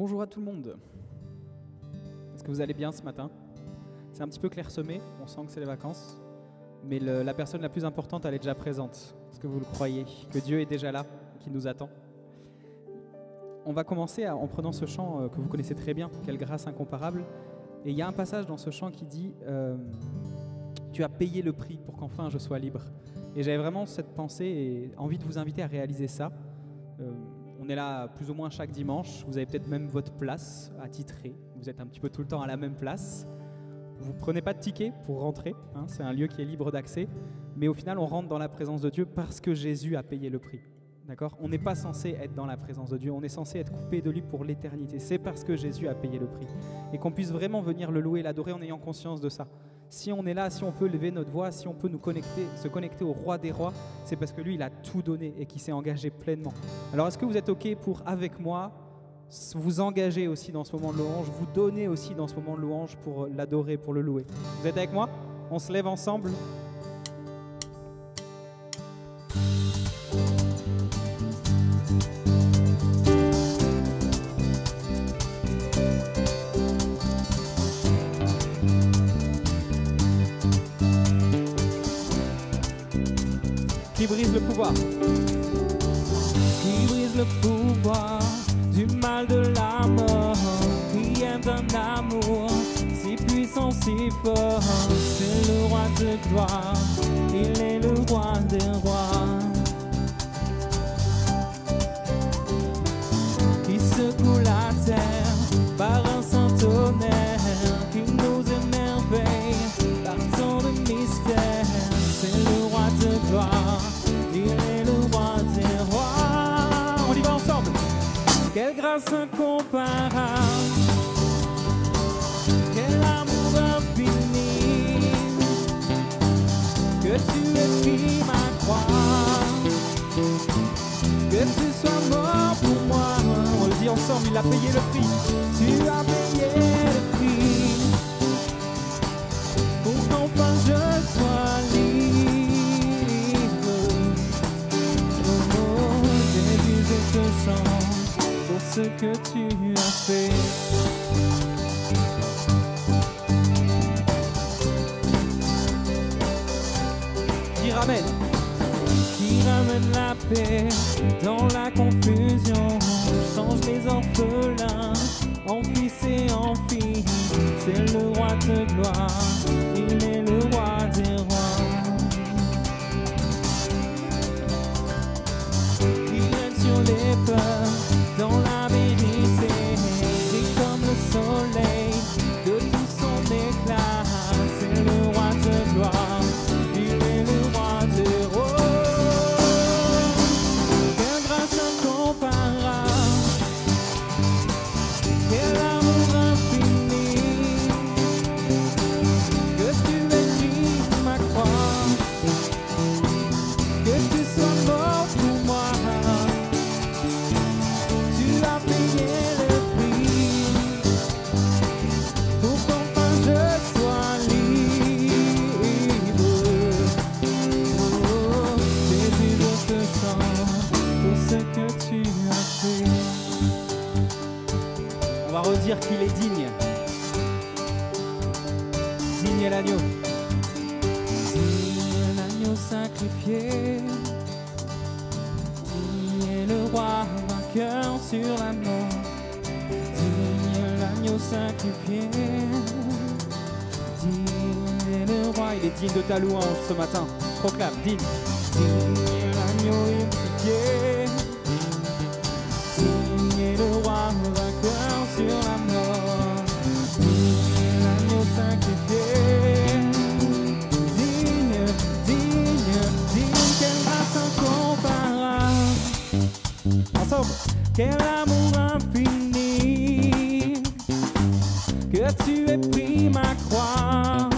Bonjour à tout le monde. Est-ce que vous allez bien ce matin? C'est un petit peu clairsemé, on sent que c'est les vacances, mais la personne la plus importante, elle est déjà présente. Est-ce que vous le croyez? Que Dieu est déjà là, qui nous attend? On va commencer en prenant ce chant que vous connaissez très bien, « Quelle grâce incomparable ». Et il y a un passage dans ce chant qui dit « Tu as payé le prix pour qu'enfin je sois libre ». Et j'avais vraiment cette pensée et envie de vous inviter à réaliser ça. On est là plus ou moins chaque dimanche. Vous avez peut-être même votre place attitrée. Vous êtes un petit peu tout le temps à la même place. Vous ne prenez pas de ticket pour rentrer. Hein, c'est un lieu qui est libre d'accès. Mais au final, on rentre dans la présence de Dieu parce que Jésus a payé le prix. D'accord ? On n'est pas censé être dans la présence de Dieu. On est censé être coupé de lui pour l'éternité. C'est parce que Jésus a payé le prix. Et qu'on puisse vraiment venir le louer et l'adorer en ayant conscience de ça. Si on est là, si on peut lever notre voix, si on peut se connecter au roi des rois, c'est parce que lui, il a tout donné et qu'il s'est engagé pleinement. Alors, est-ce que vous êtes OK pour, avec moi, vous engager aussi dans ce moment de louange, vous donner aussi dans ce moment de louange pour l'adorer, pour le louer? Vous êtes avec moi? On se lève ensemble. Qui brise le pouvoir? Qui brise le pouvoir du mal de la mort, qui aime un amour si puissant, si fort. C'est le roi de gloire, il est le roi des rois. Qui secoue la terre par un saint tonnerre, qui nous émerveille par tant de mystères. C'est le roi de gloire, il est le roi des rois. On y va ensemble. Quelle grâce incomparable, quel amour infini, que tu aies pris ma croix, que tu sois mort pour moi. On le dit ensemble, il a payé le prix. Tu as payé le prix pour qu'enfin je sois libre. Oh, Jésus, je te chante pour ce que tu as fait. Qui ramène la paix dans la confusion, change les orphelins en fils et en filles. C'est le roi de gloire, il est le roi des rois. Qui règne sur les peurs dans la vérité, brille comme le soleil de tout son éclat. C'est le roi de gloire, il est le roi des rois. Quelle grâce incomparable, quel amour infini, que tu aies pris ma croix, que tu sois mort pour moi. Tu as payé le prix pour qu'enfin je sois libre. Oh, Jésus, je te chante pour ce que tu as fait. On va redire qu'il est digne. Digne est l'agneau. Digne est l'agneau sacrifié, digne est le roi vainqueur sur la mort. Digne est l'agneau sacrifié, digne est le roi. Il est digne de ta louange ce matin. Proclame, digne. Digne est l'agneau unifié, digne est le roi vainqueur sur la mort. Digne est l'agneau sacrifié, digne, digne, digne, quelle grâce incomparable. Ensemble. Quel amour infini, que tu aies pris ma croix,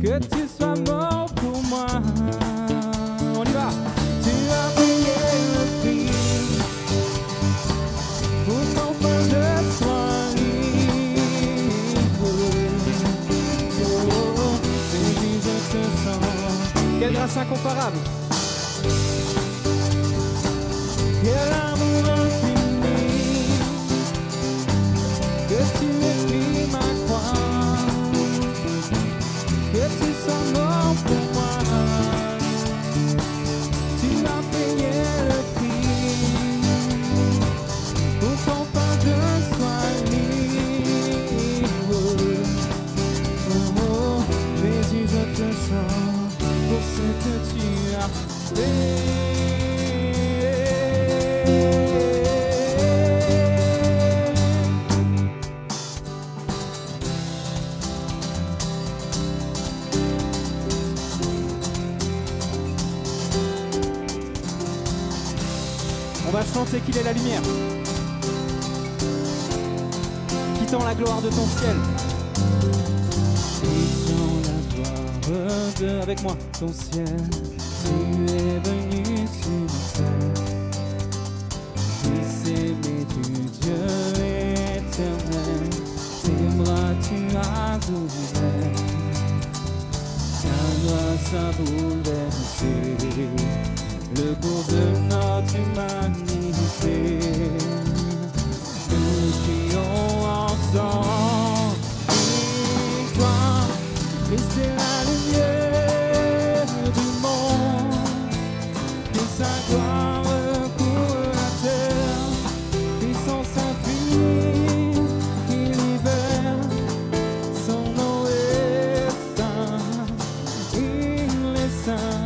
que tu sois mort pour moi. On y va. Tu as payé le prix pour qu'enfin je sois libre. Oh, Jésus, je te chante. Quelle grâce incomparable. Quel amour infini, que tu écris ma croix, que tu sois mort pour moi. Tu as payé le prix pour qu'enfin je sois libre. Oh, oh, Jésus, je te chante pour ce que tu as fait. On va chanter qu'il est la lumière, quittant la gloire de ton ciel. Quittant la gloire de, avec moi, ton ciel, tu es venu sur terre. Fils aimé du Dieu éternel, tes bras tu as ouverts. Ta grâce a bouleversé le cours de notre humanité. Nous crions ensemble, victoire, Christ est la lumière du monde, que sa gloire couvre la terre, puissance infinie qui libère, son nom est saint, il est saint.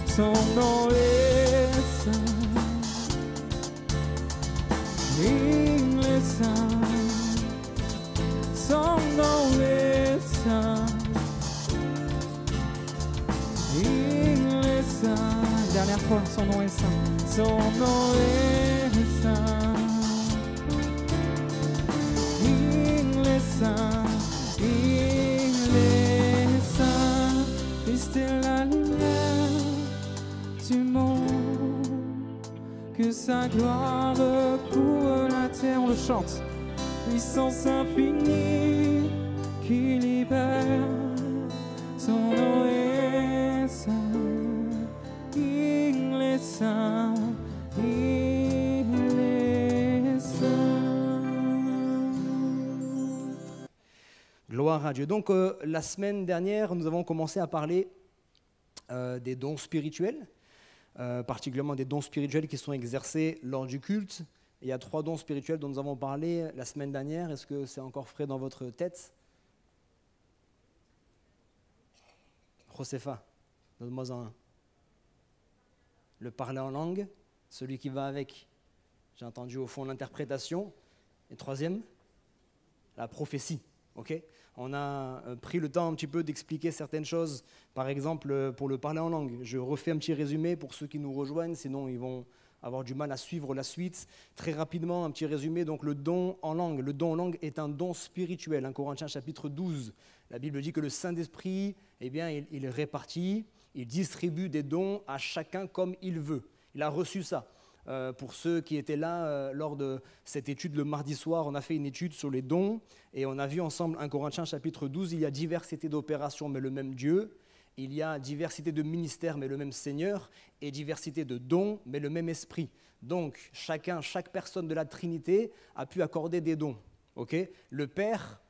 Son nom est saint, il est saint, son nom est saint, il est saint. Dernière fois, son nom est saint. Son nom est saint, il est saint, il est saint. Christ est la lumière du monde, que sa gloire couvre la terre. On le chante. Puissance infinie qui libère, son nom est saint, il est saint, il est saint. Gloire à Dieu. Donc la semaine dernière, nous avons commencé à parler des dons spirituels, particulièrement des dons spirituels qui sont exercés lors du culte. Il y a 3 dons spirituels dont nous avons parlé la semaine dernière. Est-ce que c'est encore frais dans votre tête? Josefa, donne-moi un. Le parler en langue, celui qui va avec, j'ai entendu au fond l'interprétation. Et troisième, la prophétie. Okay, on a pris le temps un petit peu d'expliquer certaines choses. Par exemple, pour le parler en langue, je refais un petit résumé pour ceux qui nous rejoignent, sinon ils vont avoir du mal à suivre la suite. Très rapidement, un petit résumé. Donc le don en langue. Le don en langue est un don spirituel. 1 Corinthiens chapitre 12, la Bible dit que le Saint-Esprit, eh bien, il répartit, il distribue des dons à chacun comme il veut. Il a reçu ça. Pour ceux qui étaient là lors de cette étude le mardi soir, on a fait une étude sur les dons et on a vu ensemble 1 Corinthiens chapitre 12, il y a diversité d'opérations mais le même Dieu. il y a diversité de ministères, mais le même Seigneur, et diversité de dons, mais le même Esprit. Donc, chaque personne de la Trinité a pu accorder des dons. Okay? Le Père,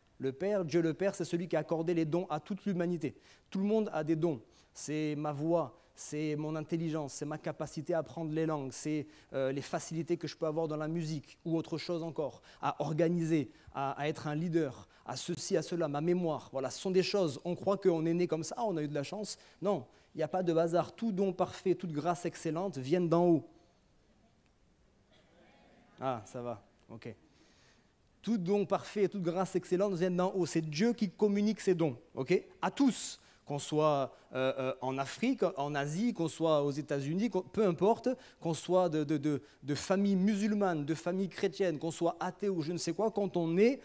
Dieu le Père, c'est celui qui a accordé les dons à toute l'humanité. Tout le monde a des dons. C'est ma voix, c'est mon intelligence, c'est ma capacité à apprendre les langues, c'est les facilités que je peux avoir dans la musique ou autre chose encore, à organiser, à être un leader, à ceci, à cela, ma mémoire. Voilà, ce sont des choses. On croit qu'on est né comme ça, on a eu de la chance. Non, il n'y a pas de hasard. Tout don parfait, toute grâce excellente viennent d'en haut. Ah, ça va, ok. Tout don parfait et toute grâce excellente viennent d'en haut. C'est Dieu qui communique ses dons, ok, à tous. Qu'on soit en Afrique, en Asie, qu'on soit aux États-Unis, peu importe, qu'on soit de familles musulmanes, de familles chrétiennes, qu'on soit athée ou je ne sais quoi, quand on est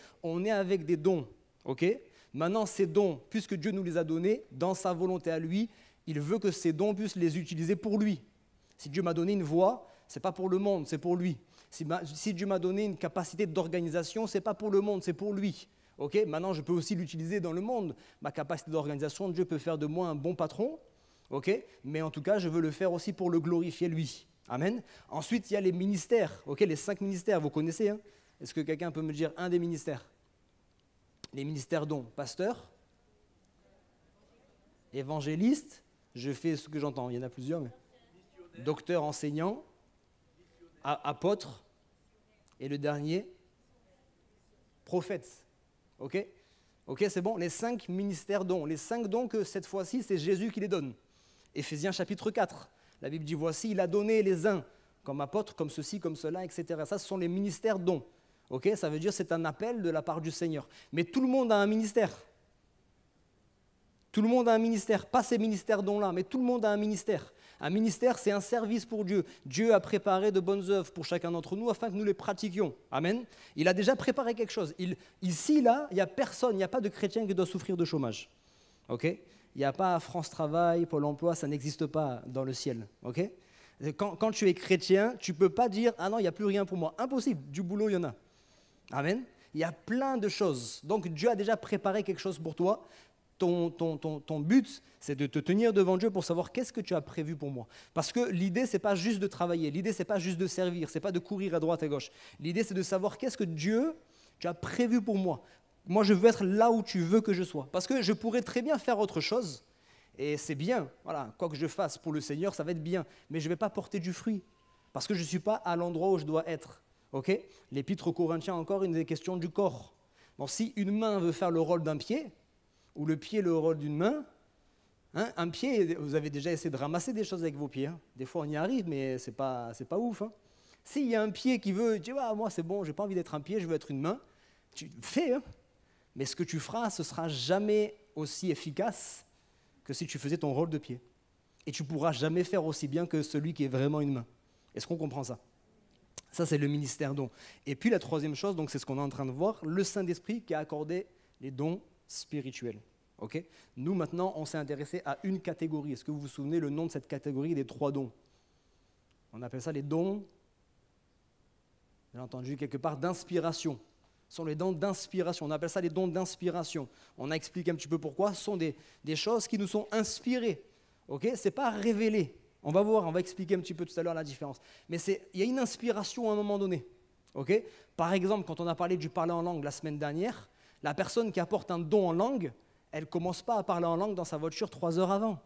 avec des dons. Okay? Maintenant, ces dons, puisque Dieu nous les a donnés, dans sa volonté à lui, il veut que ces dons puissent les utiliser pour lui. Si Dieu m'a donné une voix, ce n'est pas pour le monde, c'est pour lui. Si Dieu m'a donné une capacité d'organisation, ce n'est pas pour le monde, c'est pour lui. Okay, maintenant, je peux aussi l'utiliser dans le monde. Ma capacité d'organisation, Dieu peut faire de moi un bon patron. Okay, mais en tout cas, je veux le faire aussi pour le glorifier lui. Amen. Ensuite, il y a les ministères. Okay, les 5 ministères, vous connaissez. Hein? Est-ce que quelqu'un peut me dire un des ministères? Les ministères dont? Pasteur, évangéliste, je fais ce que j'entends, il y en a plusieurs. Mais... docteur, enseignant, apôtre, et le dernier, prophète. Ok, c'est bon. Les 5 ministères dons. Les 5 dons que cette fois-ci, c'est Jésus qui les donne. Éphésiens chapitre 4. La Bible dit, voici, il a donné les uns comme apôtres, comme ceci, comme cela, etc. Ça, ce sont les ministères dons. Ok, ça veut dire que c'est un appel de la part du Seigneur. Mais tout le monde a un ministère. Tout le monde a un ministère. Pas ces ministères dons-là, mais tout le monde a un ministère. Un ministère, c'est un service pour Dieu. Dieu a préparé de bonnes œuvres pour chacun d'entre nous afin que nous les pratiquions. Amen. Il a déjà préparé quelque chose. Ici, là, il n'y a personne, il n'y a pas de chrétien qui doit souffrir de chômage. Okay? Il n'y a pas France Travail, Pôle emploi, ça n'existe pas dans le ciel. Okay? Quand tu es chrétien, tu ne peux pas dire « Ah non, il n'y a plus rien pour moi ». Impossible, du boulot, il y en a. Amen. Il y a plein de choses. Donc Dieu a déjà préparé quelque chose pour toi. Ton but, c'est de te tenir devant Dieu pour savoir qu'est-ce que tu as prévu pour moi. Parce que l'idée, ce n'est pas juste de travailler, l'idée, ce n'est pas juste de servir, ce n'est pas de courir à droite et à gauche. L'idée, c'est de savoir qu'est-ce que Dieu, tu as prévu pour moi. Moi, je veux être là où tu veux que je sois. Parce que je pourrais très bien faire autre chose, et c'est bien. Voilà, quoi que je fasse pour le Seigneur, ça va être bien. Mais je ne vais pas porter du fruit, parce que je ne suis pas à l'endroit où je dois être. Okay? L'Épître aux Corinthiens, encore, une des questions du corps. Bon, si une main veut faire le rôle d'un pied, ou le pied le rôle d'une main, hein, un pied, vous avez déjà essayé de ramasser des choses avec vos pieds. Hein. Des fois, on y arrive, mais c'est pas ouf. Hein. S'il y a un pied qui veut, tu vois, moi c'est bon, j'ai pas envie d'être un pied, je veux être une main, tu fais, hein. Mais ce que tu feras, ce sera jamais aussi efficace que si tu faisais ton rôle de pied. Et tu pourras jamais faire aussi bien que celui qui est vraiment une main. Est-ce qu'on comprend ça? Ça, c'est le ministère don. Et puis la troisième chose, donc c'est ce qu'on est en train de voir, le Saint-Esprit qui a accordé les dons spirituel. Okay? Nous, maintenant, on s'est intéressé à une catégorie. Est-ce que vous vous souvenez le nom de cette catégorie des 3 dons? On appelle ça les dons, j'ai entendu quelque part, d'inspiration. Ce sont les dons d'inspiration. On appelle ça les dons d'inspiration. On a expliqué un petit peu pourquoi. Ce sont des choses qui nous sont inspirées. Okay? Ce n'est pas révélé. On va voir, on va expliquer un petit peu tout à l'heure la différence. Mais il y a une inspiration à un moment donné. Okay? Par exemple, quand on a parlé du parler en langue la semaine dernière, la personne qui apporte un don en langue, elle ne commence pas à parler en langue dans sa voiture 3 heures avant.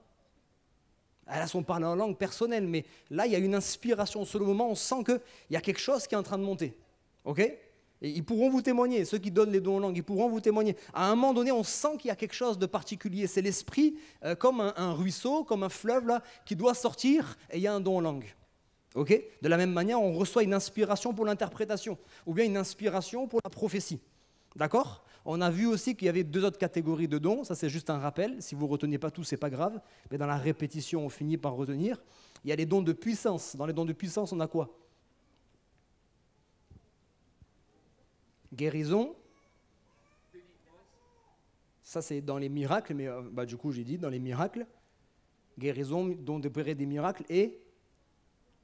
Elle a son parler en langue personnel, mais là, il y a une inspiration. Sur le moment, on sent qu'il y a quelque chose qui est en train de monter. Okay? Et ils pourront vous témoigner, ceux qui donnent les dons en langue, ils pourront vous témoigner. À un moment donné, on sent qu'il y a quelque chose de particulier. C'est l'esprit, comme un ruisseau, comme un fleuve, là, qui doit sortir, et il y a un don en langue. Okay? De la même manière, on reçoit une inspiration pour l'interprétation, ou bien une inspiration pour la prophétie. D'accord? On a vu aussi qu'il y avait 2 autres catégories de dons. Ça, c'est juste un rappel. Si vous ne retenez pas tout, ce n'est pas grave. Mais dans la répétition, on finit par retenir. Il y a les dons de puissance. Dans les dons de puissance, on a quoi? Guérison. Ça, c'est dans les miracles. Mais du coup, j'ai dit dans les miracles. Guérison, don d'opérer des miracles et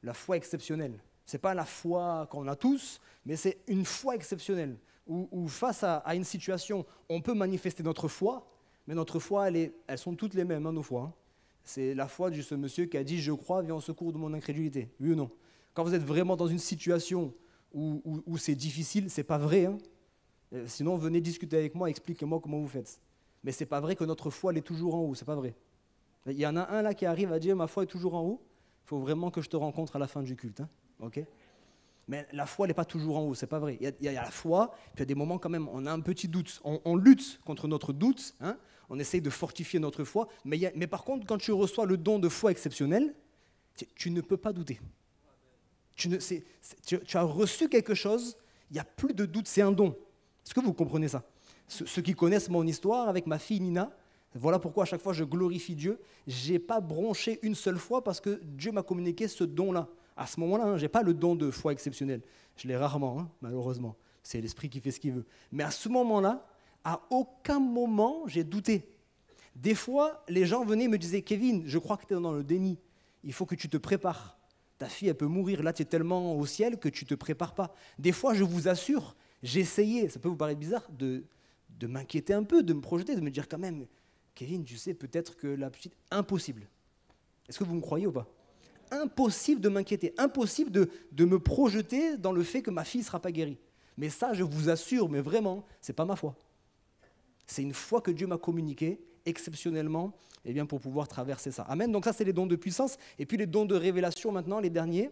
la foi exceptionnelle. Ce n'est pas la foi qu'on a tous, mais c'est une foi exceptionnelle. Où face à une situation, on peut manifester notre foi, Mais notre foi, elles sont toutes les mêmes, hein, nos foi. Hein. C'est la foi de ce monsieur qui a dit « Je crois, viens au secours de mon incrédulité ». Oui ou non? Quand vous êtes vraiment dans une situation où c'est difficile, c'est pas vrai. Hein. Sinon, venez discuter avec moi, expliquez-moi comment vous faites. Mais c'est pas vrai que notre foi, elle est toujours en haut, c'est pas vrai. Il y en a un là qui arrive à dire « Ma foi est toujours en haut ». Il faut vraiment que je te rencontre à la fin du culte. Hein. Okay? Mais la foi, elle n'est pas toujours en haut, c'est pas vrai. Il y a la foi, puis il y a des moments quand même, on a un petit doute. On lutte contre notre doute, hein. On essaye de fortifier notre foi. Mais par contre, quand tu reçois le don de foi exceptionnel, tu ne peux pas douter. Tu as reçu quelque chose, il n'y a plus de doute, c'est un don. Est-ce que vous comprenez ça? Ceux qui connaissent mon histoire avec ma fille Nina, voilà pourquoi à chaque fois je glorifie Dieu. Je n'ai pas bronché une seule fois parce que Dieu m'a communiqué ce don-là. À ce moment-là, hein, je n'ai pas le don de foi exceptionnel. Je l'ai rarement, hein, malheureusement. C'est l'esprit qui fait ce qu'il veut. Mais à ce moment-là, à aucun moment, j'ai douté. Des fois, les gens venaient et me disaient « Kevin, je crois que tu es dans le déni. Il faut que tu te prépares. Ta fille, elle peut mourir. Là, tu es tellement au ciel que tu ne te prépares pas. » Des fois, je vous assure, j'ai essayé, ça peut vous paraître bizarre, de m'inquiéter un peu, de me projeter, de me dire quand même « Kevin, tu sais, peut-être que la petite... » Impossible. Est-ce que vous me croyez ou pas? Impossible de m'inquiéter, impossible de me projeter dans le fait que ma fille ne sera pas guérie. Mais ça, je vous assure, mais vraiment, ce n'est pas ma foi. C'est une foi que Dieu m'a communiquée exceptionnellement pour pouvoir traverser ça. Amen. Donc ça, c'est les dons de puissance. Et puis les dons de révélation maintenant, les derniers.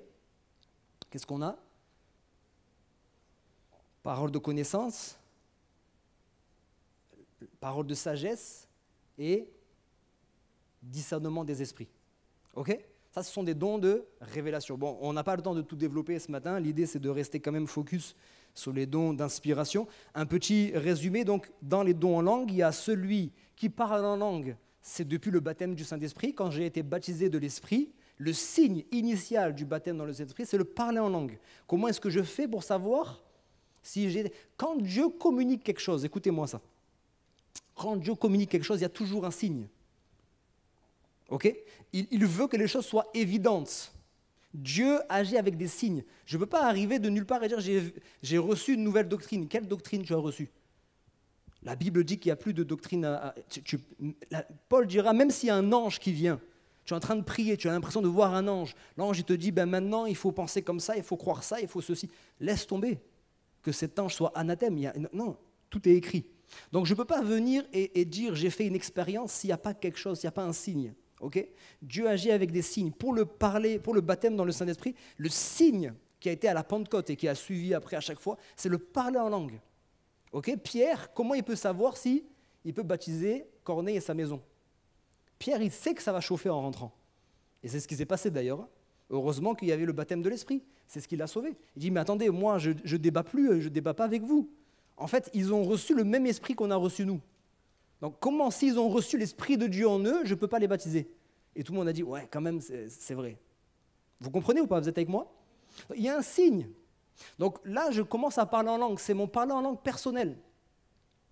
Qu'est-ce qu'on a? Parole de connaissance, parole de sagesse et discernement des esprits. OK? Ça, ce sont des dons de révélation. Bon, on n'a pas le temps de tout développer ce matin. L'idée, c'est de rester quand même focus sur les dons d'inspiration. Un petit résumé, donc, dans les dons en langue, il y a celui qui parle en langue. C'est depuis le baptême du Saint-Esprit. Quand j'ai été baptisé de l'Esprit, le signe initial du baptême dans le Saint-Esprit, c'est le parler en langue. Comment est-ce que je fais pour savoir si j'ai... Quand Dieu communique quelque chose, écoutez-moi ça. Quand Dieu communique quelque chose, il y a toujours un signe. Ok? Il veut que les choses soient évidentes. Dieu agit avec des signes. Je ne peux pas arriver de nulle part et dire j'ai reçu une nouvelle doctrine. Quelle doctrine tu as reçue? La Bible dit qu'il n'y a plus de doctrine. Paul dira, même s'il y a un ange qui vient, tu es en train de prier, tu as l'impression de voir un ange. L'ange il te dit, maintenant il faut penser comme ça, il faut croire ça, il faut ceci. Laisse tomber. Que cet ange soit anathème. Non, tout est écrit. Donc je ne peux pas venir et dire j'ai fait une expérience s'il n'y a pas quelque chose, s'il n'y a pas un signe. Okay? Dieu agit avec des signes. Pour le baptême dans le Saint-Esprit, le signe qui a été à la Pentecôte et qui a suivi après à chaque fois, c'est le parler en langue. Okay? Pierre, comment il peut savoir si il peut baptiser Corneille et sa maison? Pierre, il sait que ça va chauffer en rentrant. Et c'est ce qui s'est passé d'ailleurs. Heureusement qu'il y avait le baptême de l'Esprit. C'est ce qui l'a sauvé. Il dit, mais attendez, moi, je ne débat plus, je ne débat pas avec vous. En fait, ils ont reçu le même esprit qu'on a reçu nous. Donc, comment, s'ils ont reçu l'Esprit de Dieu en eux, je ne peux pas les baptiser? Et tout le monde a dit, ouais, quand même, c'est vrai. Vous comprenez ou pas? Vous êtes avec moi? Il y a un signe. Donc là, je commence à parler en langue. C'est mon parler en langue personnel.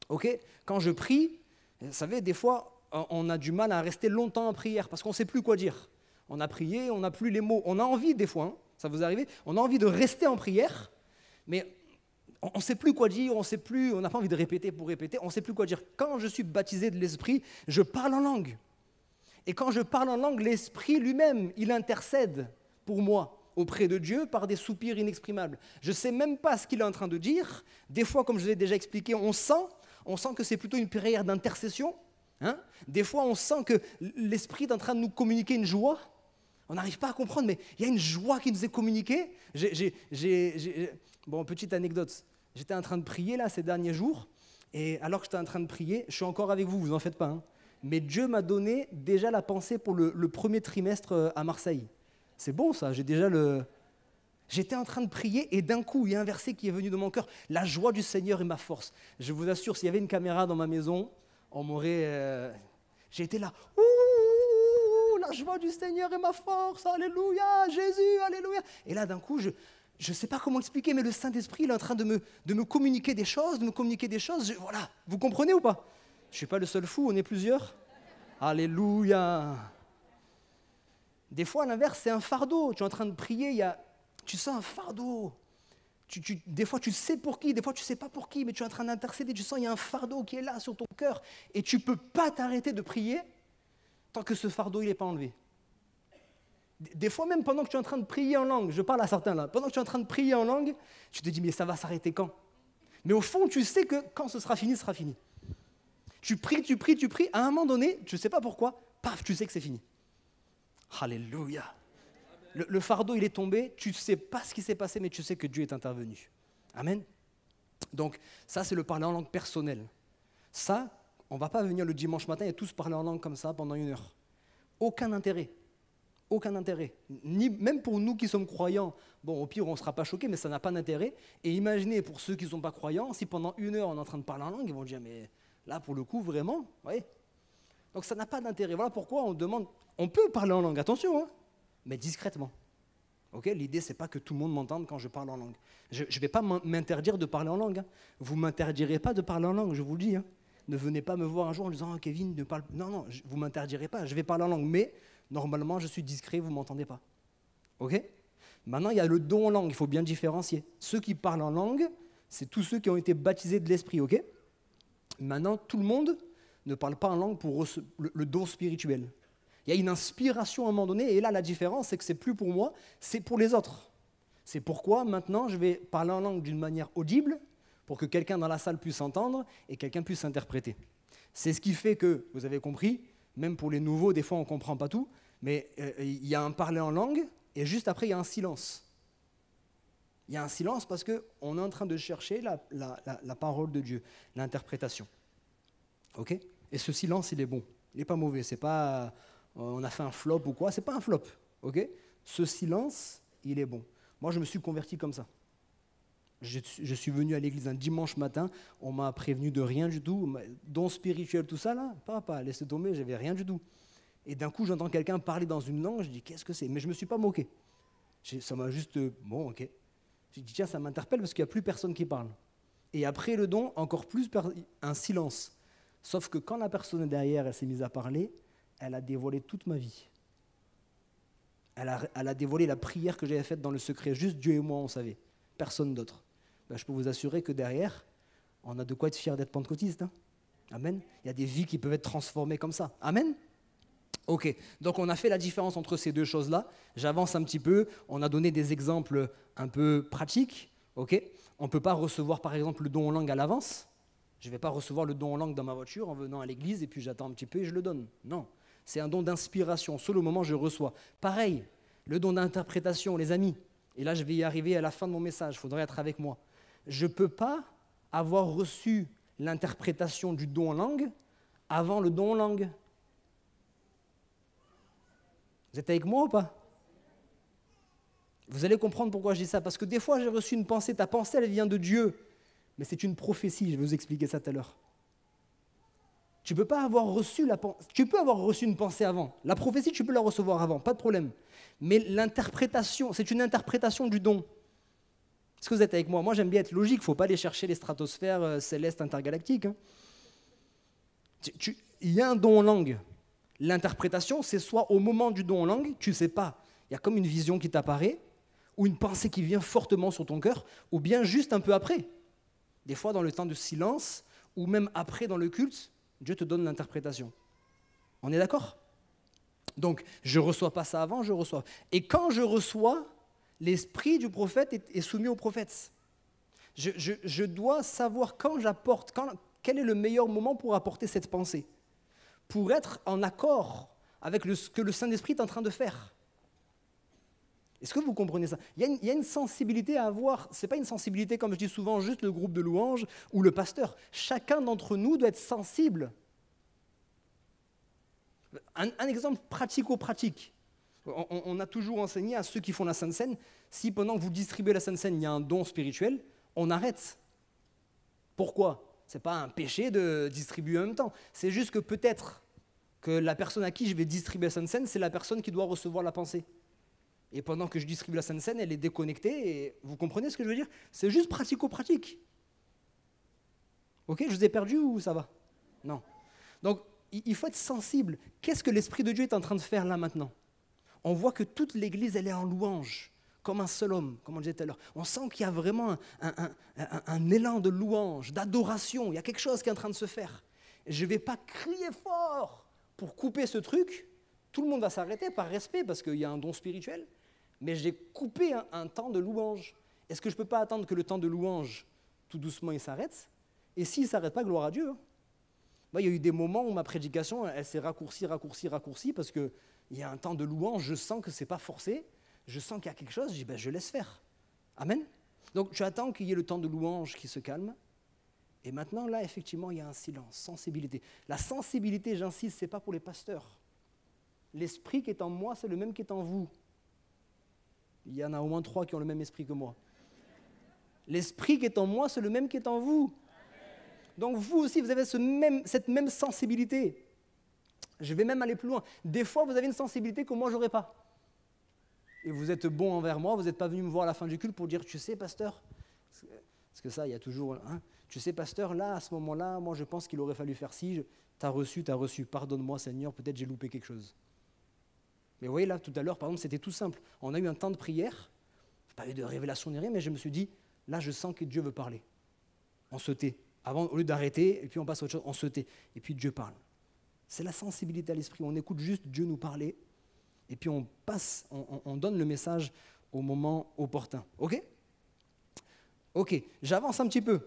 Okay? Quand je prie, vous savez, des fois, on a du mal à rester longtemps en prière parce qu'on ne sait plus quoi dire. On a prié, on n'a plus les mots. On a envie, des fois, hein, ça vous arrive, on a envie de rester en prière, mais on ne sait plus quoi dire, on n'a pas envie de répéter pour répéter, on ne sait plus quoi dire. Quand je suis baptisé de l'Esprit, je parle en langue. Et quand je parle en langue, l'Esprit lui-même, il intercède pour moi auprès de Dieu par des soupirs inexprimables. Je ne sais même pas ce qu'il est en train de dire. Des fois, comme je l'ai déjà expliqué, on sent que c'est plutôt une prière d'intercession. Hein? Des fois, on sent que l'Esprit est en train de nous communiquer une joie. On n'arrive pas à comprendre, mais il y a une joie qui nous est communiquée. Bon, petite anecdote. J'étais en train de prier là ces derniers jours, et alors que j'étais en train de prier, je suis encore avec vous, vous en faites pas, hein, mais Dieu m'a donné déjà la pensée pour le premier trimestre à Marseille. C'est bon ça, J'étais en train de prier et d'un coup, il y a un verset qui est venu de mon cœur. La joie du Seigneur est ma force. Je vous assure, s'il y avait une caméra dans ma maison, on m'aurait... J'ai été là, ouh, la joie du Seigneur est ma force, alléluia, Jésus, alléluia. Et là, d'un coup, je ne sais pas comment expliquer, mais le Saint-Esprit il est en train de me communiquer des choses, voilà, vous comprenez ou pas? Je ne suis pas le seul fou, on est plusieurs. Alléluia. Des fois, à l'inverse, c'est un fardeau. Tu es en train de prier, tu sens un fardeau. Des fois, tu sais pour qui, des fois, tu ne sais pas pour qui, mais tu es en train d'intercéder, tu sens qu'il y a un fardeau qui est là sur ton cœur, et tu ne peux pas t'arrêter de prier tant que ce fardeau n'est pas enlevé. Des fois, même pendant que tu es en train de prier en langue, je parle à certains là, pendant que tu es en train de prier en langue, tu te dis, mais ça va s'arrêter quand? Mais au fond, tu sais que quand ce sera fini, ce sera fini. Tu pries, à un moment donné, je ne sais pas pourquoi, paf, tu sais que c'est fini. Alléluia. Le fardeau, il est tombé, tu ne sais pas ce qui s'est passé, mais tu sais que Dieu est intervenu. Amen. Donc, ça, c'est le parler en langue personnelle. Ça, on ne va pas venir le dimanche matin et tous parler en langue comme ça pendant 1 heure. Aucun intérêt. Aucun intérêt. Même pour nous qui sommes croyants, bon, au pire, on ne sera pas choqués, mais ça n'a pas d'intérêt. Et imaginez, pour ceux qui ne sont pas croyants, si pendant 1 heure, on est en train de parler en langue, ils vont dire, mais là, pour le coup, vraiment, oui. Donc, ça n'a pas d'intérêt. Voilà pourquoi on demande, on peut parler en langue, attention, hein, mais discrètement. Okay, l'idée, ce n'est pas que tout le monde m'entende quand je parle en langue. Je ne vais pas m'interdire de parler en langue. Hein. Vous ne m'interdirez pas de parler en langue, je vous le dis. Hein. Ne venez pas me voir un jour en disant oh, « Kevin, ne parle... » Non, vous ne m'interdirez pas. Je vais parler en langue, mais normalement, je suis discret, vous ne m'entendez pas. Ok? Maintenant, il y a le don en langue, il faut bien différencier. Ceux qui parlent en langue, c'est tous ceux qui ont été baptisés de l'esprit. Ok? Maintenant, tout le monde ne parle pas en langue pour le don spirituel. Il y a une inspiration à un moment donné, et là, la différence, c'est que c'est plus pour moi, c'est pour les autres. C'est pourquoi, maintenant, je vais parler en langue d'une manière audible, pour que quelqu'un dans la salle puisse entendre, et quelqu'un puisse interpréter. C'est ce qui fait que, vous avez compris, même pour les nouveaux, des fois, on ne comprend pas tout, mais il y a un parler en langue, et juste après, il y a un silence. Il y a un silence parce qu'on est en train de chercher la parole de Dieu, l'interprétation. Ok? Et ce silence, il est bon. Il n'est pas mauvais, c'est pas... on a fait un flop ou quoi, c'est pas un flop, ok? Ce silence, il est bon. Moi, je me suis converti comme ça. Je suis venu à l'église un dimanche matin, on m'a prévenu de rien du tout, don spirituel, tout ça là, papa, laissez tomber, j'avais rien du tout. Et d'un coup, j'entends quelqu'un parler dans une langue, je dis, qu'est-ce que c'est? Mais je ne me suis pas moqué. Ça m'a juste, bon, ok. J'ai dit, tiens, ça m'interpelle parce qu'il n'y a plus personne qui parle. Et après le don, encore plus un silence. Sauf que quand la personne est derrière, elle s'est mise à parler, elle a dévoilé toute ma vie. Elle a dévoilé la prière que j'avais faite dans le secret. Juste Dieu et moi, on savait. Personne d'autre. Ben, je peux vous assurer que derrière, on a de quoi être fier d'être pentecôtiste. Hein. Amen. Il y a des vies qui peuvent être transformées comme ça. Amen. Ok. Donc on a fait la différence entre ces deux choses-là. J'avance un petit peu. On a donné des exemples un peu pratiques. Ok. On ne peut pas recevoir, par exemple, le don en langue à l'avance. Je ne vais pas recevoir le don en langue dans ma voiture en venant à l'église et puis j'attends un petit peu et je le donne. Non. C'est un don d'inspiration. Sur le moment, je reçois. Pareil, le don d'interprétation, les amis. Et là, je vais y arriver à la fin de mon message. Il faudrait être avec moi. Je ne peux pas avoir reçu l'interprétation du don en langue avant le don en langue. Vous êtes avec moi ou pas? Vous allez comprendre pourquoi je dis ça. Parce que des fois, j'ai reçu une pensée. Ta pensée, elle vient de Dieu. Mais c'est une prophétie. Je vais vous expliquer ça tout à l'heure. Tu peux pas avoir reçu tu peux avoir reçu une pensée avant. La prophétie, tu peux la recevoir avant, pas de problème. Mais l'interprétation, c'est une interprétation du don. Est-ce que vous êtes avec moi? Moi, j'aime bien être logique. Il ne faut pas aller chercher les stratosphères célestes intergalactiques. Hein. Il y a un don en langue. L'interprétation, c'est soit au moment du don en langue, tu ne sais pas. Il y a comme une vision qui t'apparaît, ou une pensée qui vient fortement sur ton cœur, ou bien juste un peu après. Des fois, dans le temps de silence, ou même après dans le culte, Dieu te donne l'interprétation. On est d'accord? Donc, je ne reçois pas ça avant, je reçois. Et quand je reçois, l'esprit du prophète est soumis au prophète. Je dois savoir quand j'apporte, quel est le meilleur moment pour apporter cette pensée, pour être en accord avec ce que le Saint-Esprit est en train de faire. Est-ce que vous comprenez ça? Il y a une sensibilité à avoir. Ce n'est pas une sensibilité, comme je dis souvent, juste le groupe de louanges ou le pasteur. Chacun d'entre nous doit être sensible. Un exemple pratico-pratique. On a toujours enseigné à ceux qui font la Sainte Seine, si pendant que vous distribuez la Sainte Seine, il y a un don spirituel, on arrête. Pourquoi? Ce n'est pas un péché de distribuer en même temps. C'est juste que peut-être que la personne à qui je vais distribuer la Sainte Seine, c'est la personne qui doit recevoir la pensée. Et pendant que je distribue la Sainte Seine, elle est déconnectée. Et vous comprenez ce que je veux dire? C'est juste pratico-pratique. Ok, je vous ai perdu ou ça va? Non. Donc, il faut être sensible. Qu'est-ce que l'Esprit de Dieu est en train de faire là maintenant? On voit que toute l'Église, elle est en louange. comme un seul homme, comme on disait tout à l'heure. On sent qu'il y a vraiment un élan de louange, d'adoration. Il y a quelque chose qui est en train de se faire. Et je ne vais pas crier fort pour couper ce truc. Tout le monde va s'arrêter par respect parce qu'il y a un don spirituel. Mais j'ai coupé un temps de louange. Est-ce que je ne peux pas attendre que le temps de louange, tout doucement, il s'arrête? Et s'il ne s'arrête pas, gloire à Dieu. Moi, il y a eu des moments où ma prédication, elle s'est raccourcie parce qu'il y a un temps de louange, je sens que ce n'est pas forcé, je sens qu'il y a quelque chose, je dis, je laisse faire. Amen. Donc tu attends qu'il y ait le temps de louange qui se calme. Et maintenant, là, effectivement, il y a un silence, sensibilité. La sensibilité, j'insiste, ce n'est pas pour les pasteurs. L'esprit qui est en moi, c'est le même qui est en vous. Il y en a au moins 3 qui ont le même esprit que moi. L'esprit qui est en moi, c'est le même qui est en vous. Donc vous aussi, vous avez cette même sensibilité. Je vais même aller plus loin. Des fois, vous avez une sensibilité que moi, je n'aurais pas. Et vous êtes bon envers moi, vous n'êtes pas venu me voir à la fin du culte pour dire, tu sais, pasteur, parce que ça, il y a toujours, tu sais, pasteur, là, à ce moment-là, moi, je pense qu'il aurait fallu faire ci, t'as reçu, pardonne-moi, Seigneur, peut-être j'ai loupé quelque chose. Mais vous voyez, là, tout à l'heure, par exemple, c'était tout simple. On a eu un temps de prière, pas eu de révélation ni rien, mais je me suis dit, là, je sens que Dieu veut parler. On se tait. Avant, au lieu d'arrêter, et puis on passe à autre chose, on se tait. Et puis Dieu parle. C'est la sensibilité à l'esprit. On écoute juste Dieu nous parler, et puis on passe, on donne le message au moment opportun. OK ? OK, j'avance un petit peu.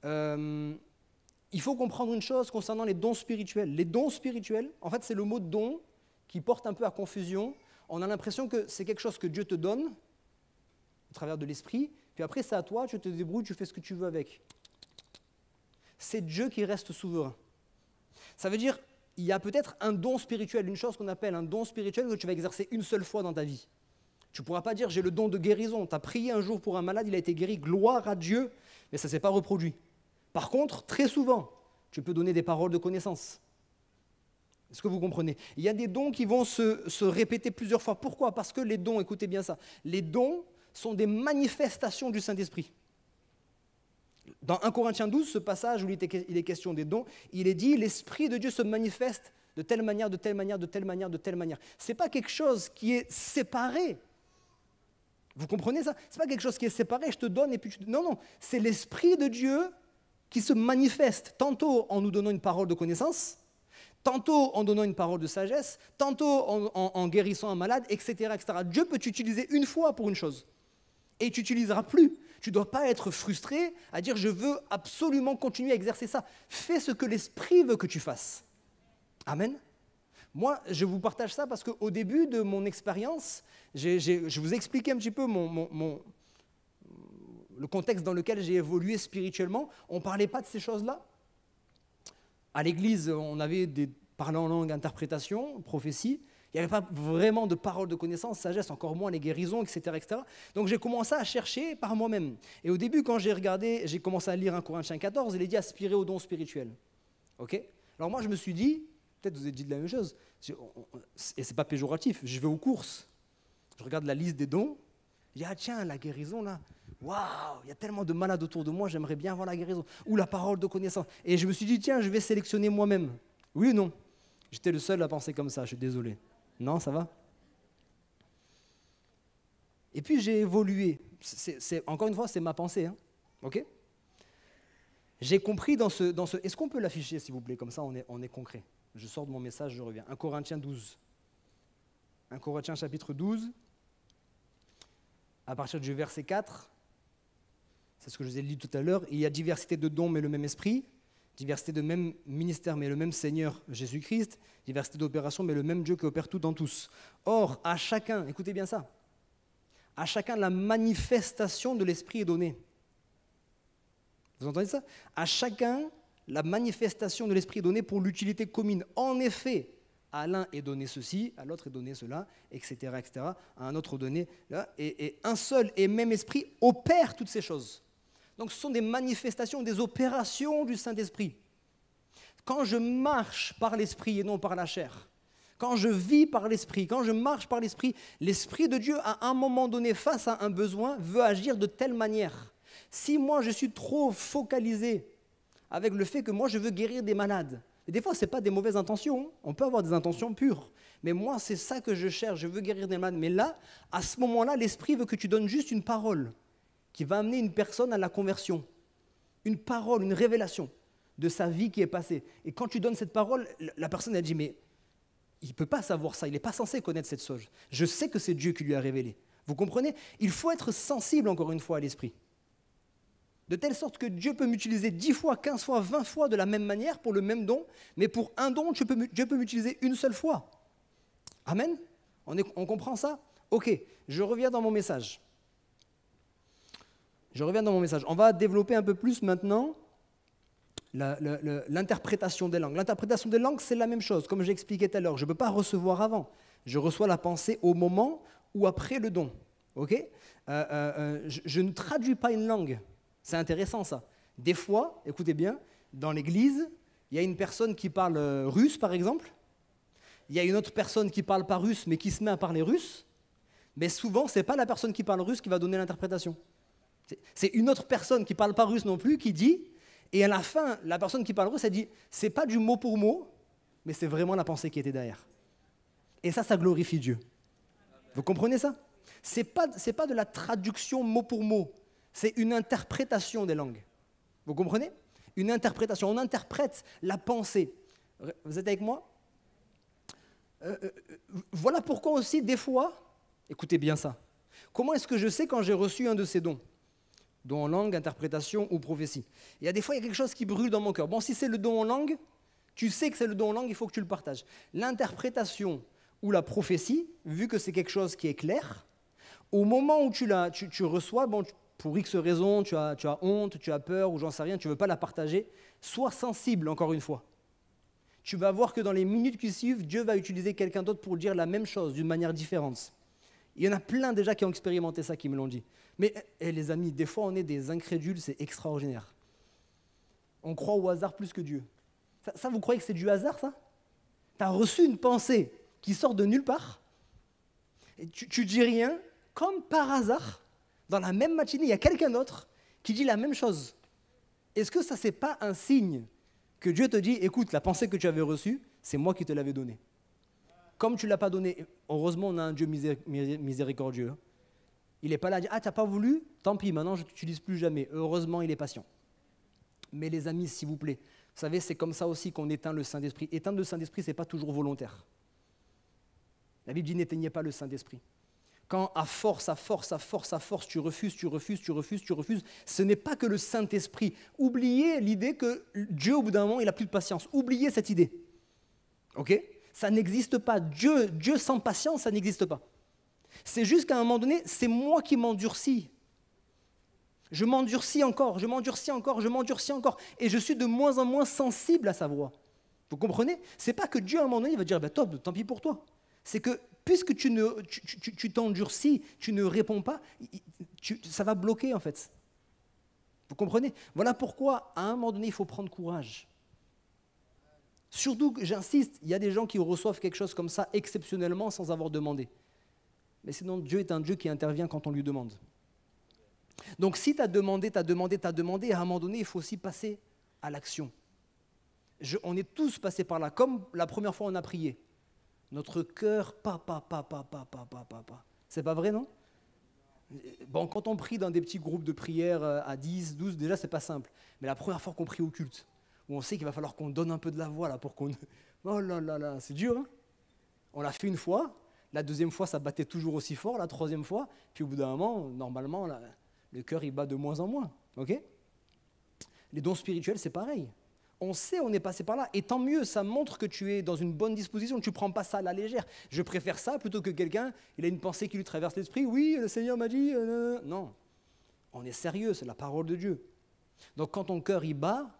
Il faut comprendre une chose concernant les dons spirituels. Les dons spirituels, en fait, c'est le mot don qui porte un peu à confusion. On a l'impression que c'est quelque chose que Dieu te donne, au travers de l'esprit, puis après c'est à toi, tu te débrouilles, tu fais ce que tu veux avec. C'est Dieu qui reste souverain. Ça veut dire, il y a peut-être un don spirituel, une chose qu'on appelle un don spirituel que tu vas exercer une seule fois dans ta vie. Tu ne pourras pas dire, j'ai le don de guérison. Tu as prié un jour pour un malade, il a été guéri, gloire à Dieu, mais ça ne s'est pas reproduit. Par contre, très souvent, tu peux donner des paroles de connaissance. Est-ce que vous comprenez? Il y a des dons qui vont se répéter plusieurs fois. Pourquoi? Parce que les dons, écoutez bien ça, les dons sont des manifestations du Saint-Esprit. Dans 1 Corinthiens 12, ce passage où il est question des dons, il est dit, l'Esprit de Dieu se manifeste de telle manière, de telle manière, de telle manière, de telle manière. Ce n'est pas quelque chose qui est séparé. Vous comprenez ça? Ce n'est pas quelque chose qui est séparé, je te donne et puis tu... Non, non, c'est l'Esprit de Dieu qui se manifeste, tantôt en nous donnant une parole de connaissance, tantôt en donnant une parole de sagesse, tantôt en guérissant un malade, etc., etc. Dieu peut t'utiliser une fois pour une chose et tu n'utiliseras plus. Tu ne dois pas être frustré à dire « je veux absolument continuer à exercer ça ». Fais ce que l'Esprit veut que tu fasses. Amen. Moi, je vous partage ça parce qu'au début de mon expérience, je vous ai expliqué un petit peu le contexte dans lequel j'ai évolué spirituellement. On ne parlait pas de ces choses-là. À l'église, on avait des parler en langue, interprétation, prophétie. Il n'y avait pas vraiment de paroles de connaissance, sagesse, encore moins les guérisons, etc., etc. Donc j'ai commencé à chercher par moi-même. Et au début, quand j'ai commencé à lire 1 Corinthiens 14, il est dit aspirer aux dons spirituels. Ok ? Alors moi, je me suis dit, peut-être vous avez dit de la même chose, et c'est pas péjoratif, je vais aux courses, je regarde la liste des dons, je dis, ah tiens, la guérison là, waouh, il y a tellement de malades autour de moi, j'aimerais bien avoir la guérison, ou la parole de connaissance. Et je me suis dit, tiens, je vais sélectionner moi-même. Oui ou non? J'étais le seul à penser comme ça, je suis désolé. Non, ça va? Et puis j'ai évolué. Encore une fois, c'est ma pensée. Hein. Ok? J'ai compris dans ce... Est-ce qu'on peut l'afficher, s'il vous plaît? Comme ça, on est concret. Je sors de mon message, je reviens. 1 Corinthiens 12. 1 Corinthiens chapitre 12. À partir du verset 4. C'est ce que je vous ai dit tout à l'heure. Il y a diversité de dons, mais le même esprit. Diversité de même ministère, mais le même Seigneur Jésus-Christ. Diversité d'opérations, mais le même Dieu qui opère tout dans tous. Or, à chacun, écoutez bien ça, à chacun la manifestation de l'Esprit est donnée. Vous entendez ça? À chacun, la manifestation de l'Esprit est donnée pour l'utilité commune. En effet, à l'un est donné ceci, à l'autre est donné cela, etc., etc. À un autre donné là, et un seul et même Esprit opère toutes ces choses. Donc ce sont des manifestations, des opérations du Saint-Esprit. Quand je marche par l'Esprit et non par la chair, quand je vis par l'Esprit, quand je marche par l'Esprit, l'Esprit de Dieu, à un moment donné, face à un besoin, veut agir de telle manière. Si moi, je suis trop focalisé avec le fait que moi, je veux guérir des malades, Et des fois, ce n'est pas des mauvaises intentions. On peut avoir des intentions pures. Mais moi, c'est ça que je cherche. Je veux guérir des malades. Mais là, à ce moment-là, l'Esprit veut que tu donnes juste une parole qui va amener une personne à la conversion. Une parole, une révélation de sa vie qui est passée. Et quand tu donnes cette parole, la personne, elle dit, mais il ne peut pas savoir ça. Il n'est pas censé connaître cette chose. Je sais que c'est Dieu qui lui a révélé. Vous comprenez? Il faut être sensible, encore une fois, à l'Esprit. De telle sorte que Dieu peut m'utiliser 10 fois, 15 fois, 20 fois de la même manière pour le même don, mais pour un don, Dieu peut m'utiliser une seule fois. Amen? On comprend ça? Ok, je reviens dans mon message. On va développer un peu plus maintenant l'interprétation des langues. L'interprétation des langues, c'est la même chose, comme j'ai expliqué tout à l'heure. Je ne peux pas recevoir avant. Je reçois la pensée au moment ou après le don. Ok? Je ne traduis pas une langue. C'est intéressant ça. Des fois, écoutez bien, dans l'église, il y a une personne qui parle russe par exemple, il y a une autre personne qui ne parle pas russe mais qui se met à parler russe, mais souvent, ce n'est pas la personne qui parle russe qui va donner l'interprétation. C'est une autre personne qui ne parle pas russe non plus qui dit, et à la fin, la personne qui parle russe, elle dit, ce n'est pas du mot pour mot, mais c'est vraiment la pensée qui était derrière. Et ça glorifie Dieu. Vous comprenez ça? Ce n'est pas de la traduction mot pour mot. C'est une interprétation des langues. Vous comprenez? Une interprétation. On interprète la pensée. Vous êtes avec moi? Voilà pourquoi aussi, des fois, écoutez bien ça. Comment est-ce que je sais quand j'ai reçu un de ces dons? Don en langue, interprétation ou prophétie. Il y a des fois, il y a quelque chose qui brûle dans mon cœur. Bon, si c'est le don en langue, tu sais que c'est le don en langue, il faut que tu le partages. L'interprétation ou la prophétie, vu que c'est quelque chose qui est clair, au moment où tu reçois, bon, pour X raisons, tu as honte, tu as peur ou j'en sais rien, tu ne veux pas la partager, sois sensible encore une fois. Tu vas voir que dans les minutes qui suivent, Dieu va utiliser quelqu'un d'autre pour dire la même chose d'une manière différente. Il y en a plein déjà qui ont expérimenté ça, qui me l'ont dit. Mais les amis, des fois on est des incrédules, c'est extraordinaire. On croit au hasard plus que Dieu. Ça vous croyez que c'est du hasard ça? Tu as reçu une pensée qui sort de nulle part, et tu dis rien, comme par hasard, dans la même matinée, il y a quelqu'un d'autre qui dit la même chose. Est-ce que ça, ce n'est pas un signe que Dieu te dit, écoute, la pensée que tu avais reçue, c'est moi qui te l'avais donnée. Comme tu ne l'as pas donnée, heureusement, on a un Dieu miséricordieux. Il n'est pas là à dire, ah, tu n'as pas voulu, tant pis, maintenant je ne t'utilise plus jamais. Heureusement, il est patient. Mais les amis, s'il vous plaît, vous savez, c'est comme ça aussi qu'on éteint le Saint-Esprit. Éteindre le Saint-Esprit, ce n'est pas toujours volontaire. La Bible dit, n'éteignez pas le Saint-Esprit. Quand à force, tu refuses, ce n'est pas que le Saint-Esprit. Oubliez l'idée que Dieu, au bout d'un moment, il n'a plus de patience. Oubliez cette idée. Ok? Ça n'existe pas. Dieu sans patience, ça n'existe pas. C'est juste qu'à un moment donné, c'est moi qui m'endurcis. Je m'endurcis encore. Et je suis de moins en moins sensible à sa voix. Vous comprenez? C'est pas que Dieu, à un moment donné, il va dire, bah, top, tant pis pour toi. C'est que puisque tu t'endurcis, tu ne réponds pas, ça va bloquer en fait. Vous comprenez? Voilà pourquoi, à un moment donné, il faut prendre courage. Surtout, j'insiste, il y a des gens qui reçoivent quelque chose comme ça exceptionnellement sans avoir demandé. Mais sinon, Dieu est un Dieu qui intervient quand on lui demande. Donc si tu as demandé, à un moment donné, il faut aussi passer à l'action. On est tous passés par là, comme la première fois on a prié. Notre cœur, C'est pas vrai, non? Bon, quand on prie dans des petits groupes de prière à 10, 12, déjà, c'est pas simple. Mais la première fois qu'on prie au culte, où on sait qu'il va falloir qu'on donne un peu de la voix, là, pour qu'on... Oh là là là, c'est dur, hein? On l'a fait une fois, la deuxième fois, ça battait toujours aussi fort, la troisième fois, puis au bout d'un moment, normalement, le cœur, il bat de moins en moins, ok? Les dons spirituels, c'est pareil. On sait, on est passé par là. Et tant mieux, ça montre que tu es dans une bonne disposition. Tu ne prends pas ça à la légère. Je préfère ça plutôt que quelqu'un, il a une pensée qui lui traverse l'esprit. Oui, le Seigneur m'a dit... Non, on est sérieux, c'est la parole de Dieu. Donc quand ton cœur y bat,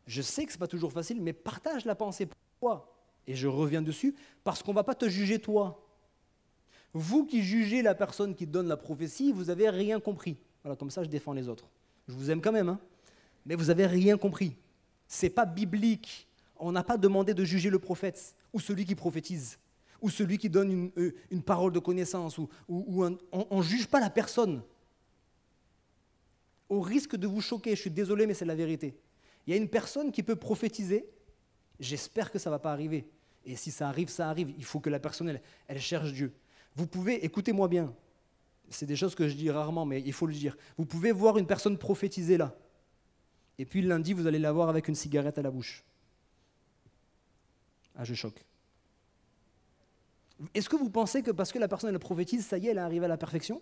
je sais que ce n'est pas toujours facile, mais partage la pensée pour toi. Et je reviens dessus, parce qu'on ne va pas te juger toi. Vous qui jugez la personne qui donne la prophétie, vous n'avez rien compris. Voilà, comme ça je défends les autres. Je vous aime quand même, hein, mais vous n'avez rien compris. Ce n'est pas biblique. On n'a pas demandé de juger le prophète, ou celui qui prophétise, ou celui qui donne une parole de connaissance. On ne juge pas la personne. Au risque de vous choquer, je suis désolé, mais c'est la vérité. Il y a une personne qui peut prophétiser, J'espère que ça ne va pas arriver. Et si ça arrive, ça arrive. Il faut que la personne, elle cherche Dieu. Vous pouvez, écoutez-moi bien, c'est des choses que je dis rarement, mais il faut le dire. Vous pouvez voir une personne prophétiser là. Et puis lundi, vous allez la voir avec une cigarette à la bouche. Ah, je choque. Est-ce que vous pensez que parce que la personne elle prophétise, ça y est, elle est arrivée à la perfection?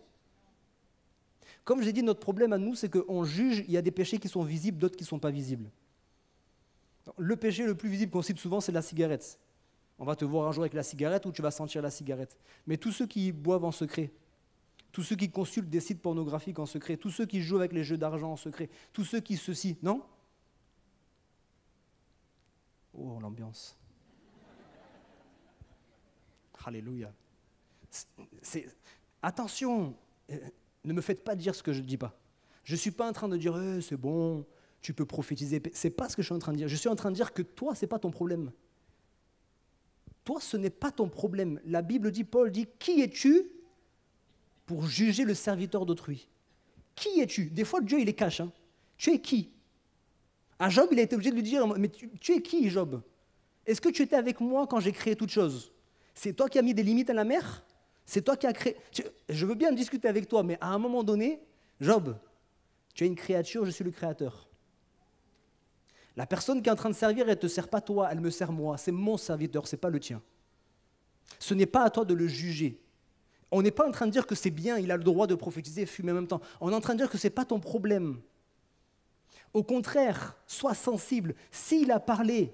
Comme j'ai dit, notre problème à nous, c'est qu'on juge, il y a des péchés qui sont visibles, d'autres qui ne sont pas visibles. Le péché le plus visible qu'on cite souvent, c'est la cigarette. On va te voir un jour avec la cigarette ou tu vas sentir la cigarette. Mais tous ceux qui boivent en secret, tous ceux qui consultent des sites pornographiques en secret, tous ceux qui jouent avec les jeux d'argent en secret, tous ceux qui ceci, non? Oh, l'ambiance. Alléluia. Attention, ne me faites pas dire ce que je ne dis pas. Je ne suis pas en train de dire c'est bon, tu peux prophétiser. Ce n'est pas ce que je suis en train de dire. Je suis en train de dire que toi, ce n'est pas ton problème. Toi, ce n'est pas ton problème. La Bible dit, Paul dit, qui es-tu pour juger le serviteur d'autrui? Qui es-tu? Des fois, Dieu, il les cache. Hein. Tu es qui? À Job, il a été obligé de lui dire, mais tu es qui, Job? Est-ce que tu étais avec moi quand j'ai créé toute chose? C'est toi qui as mis des limites à la mer? C'est toi qui as créé... Je veux bien discuter avec toi, mais à un moment donné, Job, tu es une créature, je suis le créateur. La personne qui est en train de servir, elle ne te sert pas toi, elle me sert moi. C'est mon serviteur, ce n'est pas le tien. Ce n'est pas à toi de le juger. On n'est pas en train de dire que c'est bien, il a le droit de prophétiser et fumer en même temps. On est en train de dire que ce n'est pas ton problème. Au contraire, sois sensible. S'il a parlé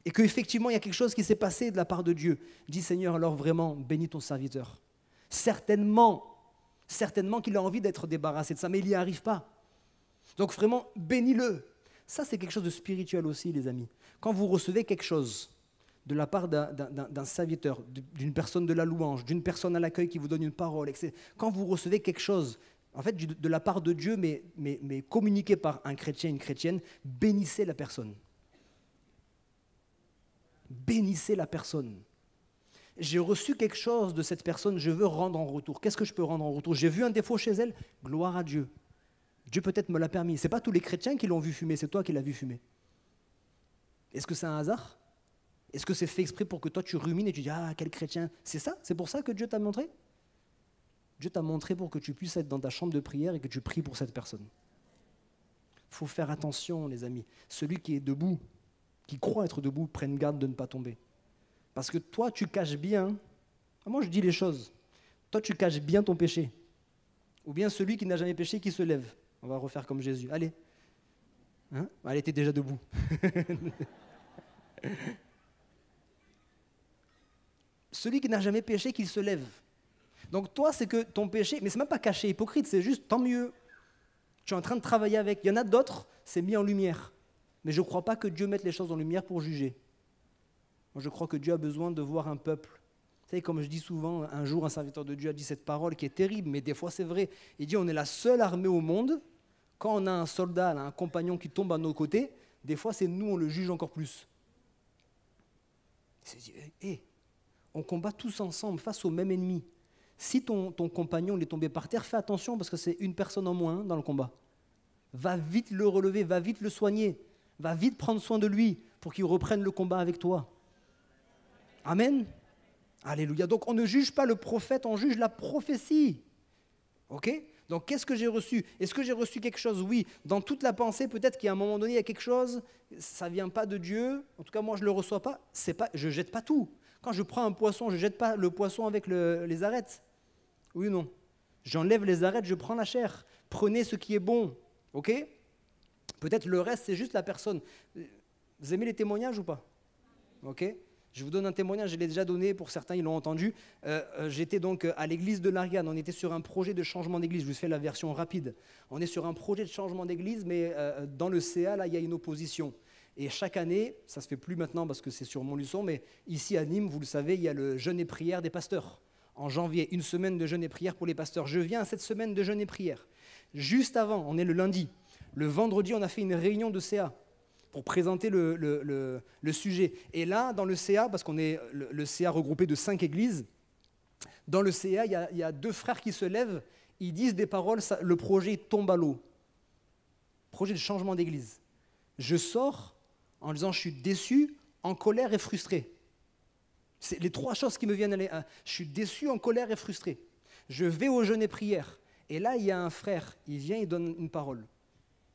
et qu'effectivement il y a quelque chose qui s'est passé de la part de Dieu, dis Seigneur, alors vraiment, bénis ton serviteur. Certainement qu'il a envie d'être débarrassé de ça, mais il n'y arrive pas. Donc vraiment, bénis-le. Ça, c'est quelque chose de spirituel aussi, les amis. Quand vous recevez quelque chose de la part d'un serviteur, d'une personne de la louange, d'une personne à l'accueil qui vous donne une parole, etc. Quand vous recevez quelque chose, en fait, de la part de Dieu, mais communiqué par un chrétien, une chrétienne, bénissez la personne. Bénissez la personne. J'ai reçu quelque chose de cette personne, je veux rendre en retour. Qu'est-ce que je peux rendre en retour? J'ai vu un défaut chez elle, gloire à Dieu. Dieu peut-être me l'a permis. Ce n'est pas tous les chrétiens qui l'ont vu fumer, c'est toi qui l'as vu fumer. Est-ce que c'est un hasard? Est-ce que c'est fait exprès pour que toi tu rumines et tu dis « Ah, quel chrétien !» C'est ça? C'est pour ça que Dieu t'a montré? Dieu t'a montré pour que tu puisses être dans ta chambre de prière et que tu pries pour cette personne. Il faut faire attention, les amis. Celui qui est debout, qui croit être debout, prenne garde de ne pas tomber. Parce que toi, tu caches bien, moi je dis les choses, toi tu caches bien ton péché. Ou bien celui qui n'a jamais péché qui se lève. On va refaire comme Jésus. Allez. Hein? Elle était déjà debout. Celui qui n'a jamais péché, qu'il se lève. Donc toi, c'est que ton péché, mais c'est même pas caché, hypocrite, c'est juste tant mieux. Tu es en train de travailler avec. Il y en a d'autres, c'est mis en lumière. Mais je ne crois pas que Dieu mette les choses en lumière pour juger. Moi, je crois que Dieu a besoin de voir un peuple. Vous savez, comme je dis souvent, un jour, un serviteur de Dieu a dit cette parole qui est terrible, mais des fois c'est vrai. Il dit, on est la seule armée au monde. Quand on a un soldat, un compagnon qui tombe à nos côtés, des fois c'est nous, on le juge encore plus. On combat tous ensemble face au même ennemi. Si ton compagnon est tombé par terre, fais attention parce que c'est une personne en moins dans le combat. Va vite le relever, va vite le soigner, va vite prendre soin de lui pour qu'il reprenne le combat avec toi. Amen. Alléluia. Donc on ne juge pas le prophète, on juge la prophétie. Ok? Donc qu'est-ce que j'ai reçu? Est-ce que j'ai reçu quelque chose? Oui. Dans toute la pensée, peut-être qu'à un moment donné, il y a quelque chose, ça ne vient pas de Dieu. En tout cas, moi, je ne le reçois pas. Je ne jette pas tout. Quand je prends un poisson, je ne jette pas le poisson avec les arêtes. Oui ou non? J'enlève les arêtes, je prends la chair. Prenez ce qui est bon. Ok? Peut-être le reste, c'est juste la personne. Vous aimez les témoignages ou pas? Ok? Je vous donne un témoignage, je l'ai déjà donné, pour certains, ils l'ont entendu. J'étais donc à l'église de l'Ariane, on était sur un projet de changement d'église, je vous fais la version rapide. On est sur un projet de changement d'église, mais dans le CA, là, il y a une opposition. Et chaque année, ça ne se fait plus maintenant parce que c'est sur Montluçon, mais ici à Nîmes, vous le savez, il y a le jeûne et prière des pasteurs. En janvier, une semaine de jeûne et prière pour les pasteurs. Je viens à cette semaine de jeûne et prière. Juste avant, on est le lundi. Le vendredi, on a fait une réunion de CA pour présenter le sujet. Et là, dans le CA, parce qu'on est le CA regroupé de 5 églises, dans le CA, il y a 2 frères qui se lèvent, ils disent des paroles, le projet tombe à l'eau. Projet de changement d'église. Je sors, en disant « je suis déçu, en colère et frustré ». C'est les 3 choses qui me viennent. Je suis déçu, en colère et frustré. Je vais au jeûne et prière. Et là, il y a un frère, il vient, il donne une parole.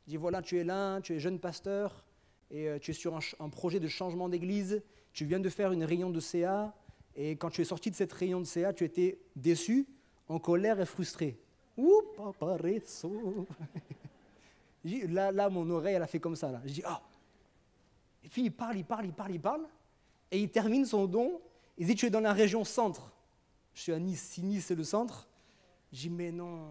Il dit, voilà, tu es là, tu es jeune pasteur, et tu es sur un projet de changement d'église, tu viens de faire une réunion de CA, et quand tu es sorti de cette réunion de CA, tu étais déçu, en colère et frustré. Ouh, papa resso. Là, mon oreille, elle a fait comme ça. Là. Je dis, ah. Et puis, il parle, et il termine son don. Il dit, tu es dans la région centre. Je suis à Nice, si Nice c'est le centre. Je dis, mais non.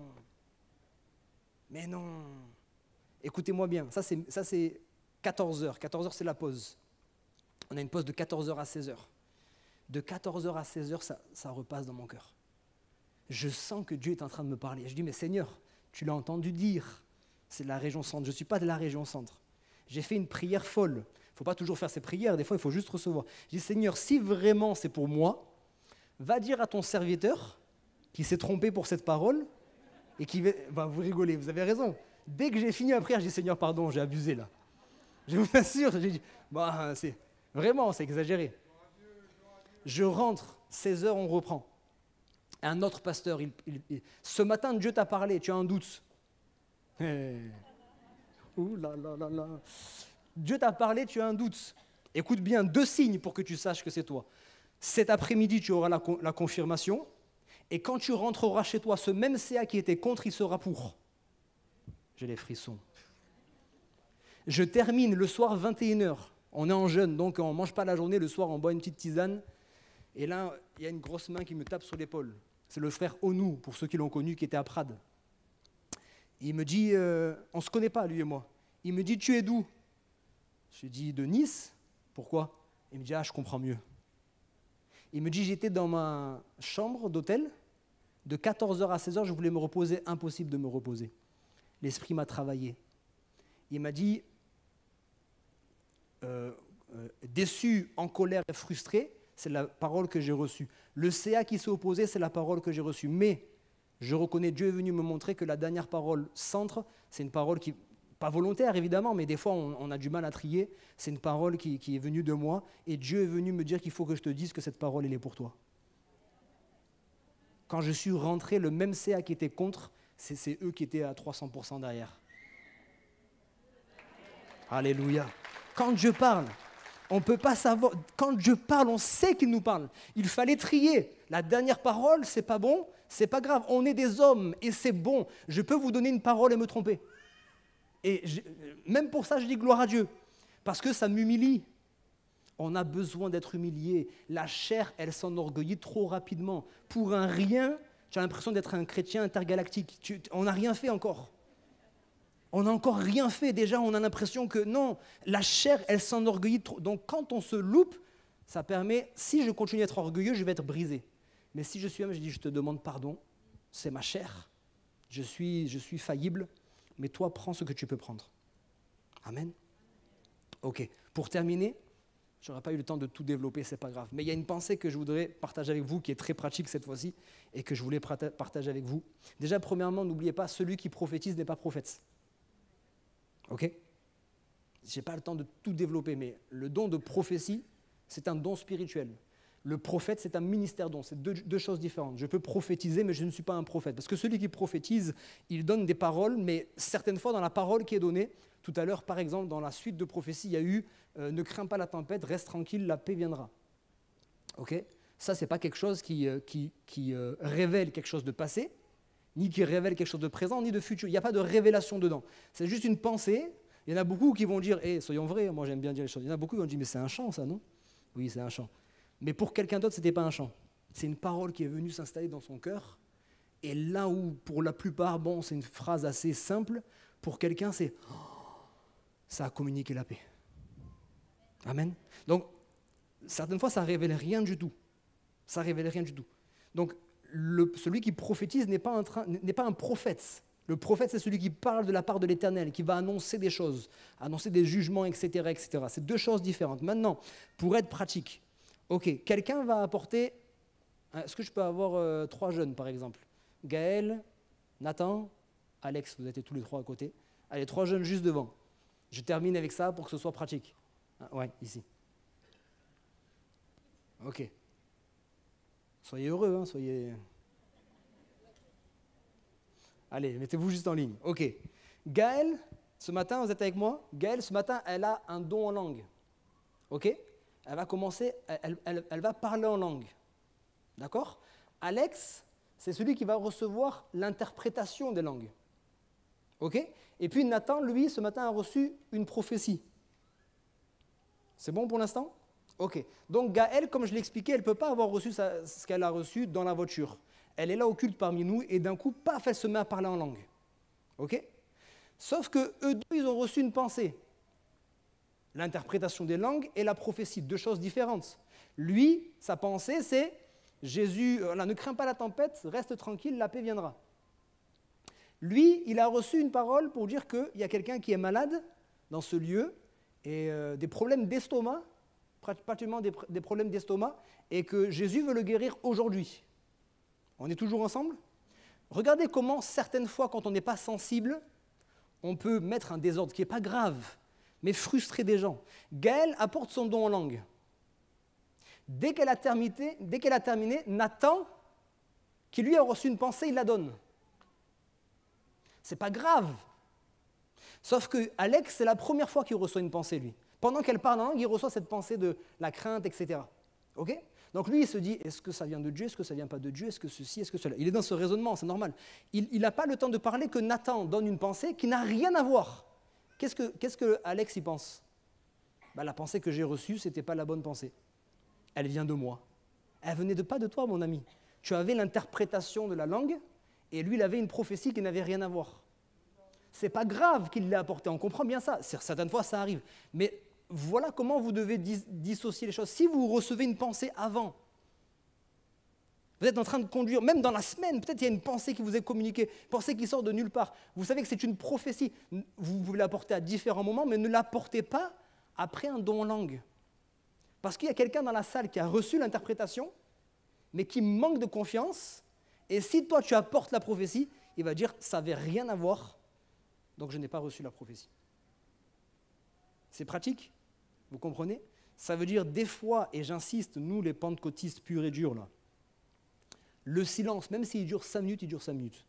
Écoutez-moi bien, ça c'est 14h. 14h, c'est la pause. On a une pause de 14h à 16h. De 14h à 16h, ça repasse dans mon cœur. Je sens que Dieu est en train de me parler. Je dis, mais Seigneur, tu l'as entendu dire, c'est de la région centre. Je ne suis pas de la région centre. J'ai fait une prière folle. Il ne faut pas toujours faire ses prières, des fois, il faut juste recevoir. Je dis, Seigneur, si vraiment c'est pour moi, va dire à ton serviteur qui s'est trompé pour cette parole et qui va... vous rigolez, vous avez raison. Dès que j'ai fini la prière, je dis, Seigneur, pardon, j'ai abusé là. Je vous assure, j'ai dit, c'est exagéré. Je rentre, 16h, on reprend. Un autre pasteur, ce matin, Dieu t'a parlé, tu as un doute. Ouh là là là là. Dieu t'a parlé, tu as un doute. Écoute bien, 2 signes pour que tu saches que c'est toi. Cet après-midi, tu auras la confirmation. Et quand tu rentreras chez toi, ce même CA qui était contre, il sera pour. J'ai les frissons. Je termine le soir 21h. On est en jeûne, donc on ne mange pas la journée. Le soir, on boit une petite tisane. Et là, il y a une grosse main qui me tape sur l'épaule. C'est le frère Onou, pour ceux qui l'ont connu, qui était à Prades. Il me dit, on ne se connaît pas, lui et moi. Il me dit, tu es d'où? Je lui dis, de Nice. Pourquoi? Il me dit, je comprends mieux. Il me dit, j'étais dans ma chambre d'hôtel, de 14h à 16h, je voulais me reposer, impossible de me reposer. L'esprit m'a travaillé. Il m'a dit, déçu, en colère et frustré, c'est la parole que j'ai reçue. Le CA qui s'est opposé, c'est la parole que j'ai reçue. Mais je reconnais, Dieu est venu me montrer que la dernière parole centre, c'est une parole qui, pas volontaire évidemment, mais des fois on a du mal à trier. C'est une parole qui est venue de moi. Et Dieu est venu me dire qu'il faut que je te dise que cette parole, elle est pour toi. Quand je suis rentré, le même CA qui était contre, c'est eux qui étaient à 300% derrière. Alléluia. Quand Dieu parle, on ne peut pas savoir. Quand Dieu parle, on sait qu'il nous parle. Il fallait trier. La dernière parole, c'est pas bon, c'est pas grave. On est des hommes et c'est bon. Je peux vous donner une parole et me tromper. Et même pour ça, je dis gloire à Dieu. Parce que ça m'humilie. On a besoin d'être humilié. La chair, elle s'enorgueillit trop rapidement. Pour un rien, tu as l'impression d'être un chrétien intergalactique. On n'a rien fait encore. On n'a encore rien fait. Déjà, on a l'impression que non, la chair, elle s'enorgueillit trop. Donc, quand on se loupe, ça permet, si je continue à être orgueilleux, je vais être brisé. Mais si je suis homme, je dis, je te demande pardon. C'est ma chair. Je suis faillible. Mais toi, prends ce que tu peux prendre. Amen. Ok. Pour terminer, je n'aurai pas eu le temps de tout développer, c'est pas grave. Mais il y a une pensée que je voudrais partager avec vous, qui est très pratique cette fois-ci, et que je voulais partager avec vous. Déjà, premièrement, n'oubliez pas, celui qui prophétise n'est pas prophète. Ok? Je n'ai pas le temps de tout développer, mais le don de prophétie, c'est un don spirituel. Le prophète, c'est un ministère don. C'est deux choses différentes. Je peux prophétiser, mais je ne suis pas un prophète. Parce que celui qui prophétise, il donne des paroles, mais certaines fois, dans la parole qui est donnée, tout à l'heure, par exemple, dans la suite de prophétie, il y a eu « Ne crains pas la tempête, reste tranquille, la paix viendra ». Ok? Ça, ce n'est pas quelque chose qui révèle quelque chose de passé, ni qui révèle quelque chose de présent, ni de futur. Il n'y a pas de révélation dedans. C'est juste une pensée. Il y en a beaucoup qui vont dire « soyons vrais, moi j'aime bien dire les choses ». Il y en a beaucoup qui vont dire « Mais c'est un chant, ça, non ?» Oui, c'est un chant. Mais pour quelqu'un d'autre, ce n'était pas un chant. C'est une parole qui est venue s'installer dans son cœur. Et là où, pour la plupart, c'est une phrase assez simple, pour quelqu'un, c'est ça a communiqué la paix. Amen. Donc, certaines fois, ça ne révèle rien du tout. Ça ne révèle rien du tout. Donc, celui qui prophétise n'est pas un prophète. Le prophète, c'est celui qui parle de la part de l'Éternel, qui va annoncer des choses, annoncer des jugements, etc., etc. C'est deux choses différentes. Maintenant, pour être pratique, ok, quelqu'un va apporter... Est-ce que je peux avoir 3 jeunes, par exemple? Gaël, Nathan, Alex, vous êtes tous les 3 à côté. Allez, 3 jeunes juste devant. Je termine avec ça pour que ce soit pratique. Ah, ouais, ici. Ok. Soyez heureux, hein, soyez... Allez, mettez-vous juste en ligne. Ok. Gaëlle, ce matin, vous êtes avec moi? Gaëlle, ce matin, elle a un don en langue. Ok? Elle va commencer, elle va parler en langue. D'accord? Alex, c'est celui qui va recevoir l'interprétation des langues. Ok? Et puis Nathan, lui, ce matin, a reçu une prophétie. C'est bon pour l'instant? Ok. Donc Gaëlle, comme je l'ai expliqué, elle ne peut pas avoir reçu ce qu'elle a reçu dans la voiture. Elle est là au culte parmi nous et d'un coup, paf, elle se met à parler en langue. Ok? Sauf que eux deux, ils ont reçu une pensée. L'interprétation des langues et la prophétie, deux choses différentes. Lui, sa pensée, c'est Jésus, ne crains pas la tempête, reste tranquille, la paix viendra. Lui, il a reçu une parole pour dire qu'il y a quelqu'un qui est malade dans ce lieu et des problèmes d'estomac, pratiquement des problèmes d'estomac, et que Jésus veut le guérir aujourd'hui. On est toujours ensemble? Regardez comment certaines fois, quand on n'est pas sensible, on peut mettre un désordre qui n'est pas grave, mais frustrer des gens. Gaëlle apporte son don en langue. Dès qu'elle a terminé, Nathan, qui lui a reçu une pensée, il la donne. C'est pas grave. Sauf que Alex, c'est la première fois qu'il reçoit une pensée, lui. Pendant qu'elle parle en langue, il reçoit cette pensée de la crainte, etc. Ok? Donc lui, il se dit, est-ce que ça vient de Dieu? Est-ce que ça ne vient pas de Dieu? Est-ce que ceci? Est-ce que cela? Il est dans ce raisonnement, c'est normal. Il n'a pas le temps de parler que Nathan donne une pensée qui n'a rien à voir. Qu'est-ce que Alex y pense? La pensée que j'ai reçue, ce n'était pas la bonne pensée. Elle vient de moi. Elle venait pas de toi, mon ami. Tu avais l'interprétation de la langue, et lui, il avait une prophétie qui n'avait rien à voir. C'est pas grave qu'il l'ait apporté, on comprend bien ça. Certaines fois, ça arrive. Mais voilà comment vous devez dissocier les choses. Si vous recevez une pensée avant, vous êtes en train de conduire, même dans la semaine, peut-être il y a une pensée qui vous est communiquée, une pensée qui sort de nulle part. Vous savez que c'est une prophétie. Vous pouvez l'apporter à différents moments, mais ne l'apportez pas après un don en langue. Parce qu'il y a quelqu'un dans la salle qui a reçu l'interprétation, mais qui manque de confiance. Et si toi, tu apportes la prophétie, il va dire, ça n'avait rien à voir, donc je n'ai pas reçu la prophétie. C'est pratique, vous comprenez? Ça veut dire des fois, et j'insiste, nous les pentecôtistes purs et durs, là, le silence, même s'il dure 5 minutes, il dure 5 minutes.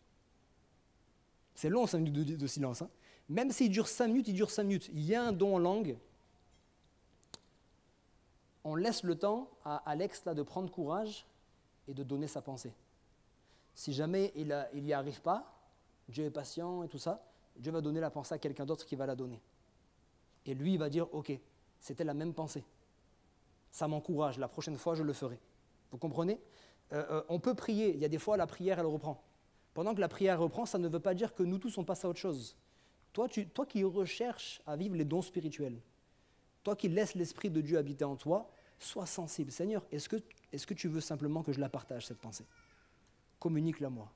C'est long, 5 minutes de silence. Hein. Même s'il dure 5 minutes, il dure 5 minutes. Il y a un don en langue. On laisse le temps à Alex là, de prendre courage et de donner sa pensée. Si jamais il n'y arrive pas, Dieu est patient et tout ça, Dieu va donner la pensée à quelqu'un d'autre qui va la donner. Et lui, il va dire, ok, c'était la même pensée. Ça m'encourage, la prochaine fois, je le ferai. Vous comprenez? On peut prier, il y a des fois, la prière, elle reprend. Pendant que la prière reprend, ça ne veut pas dire que nous tous, on passe à autre chose. Toi qui recherches à vivre les dons spirituels, toi qui laisses l'Esprit de Dieu habiter en toi, sois sensible. Seigneur, est-ce que tu veux simplement que je la partage, cette pensée? Communique-la moi.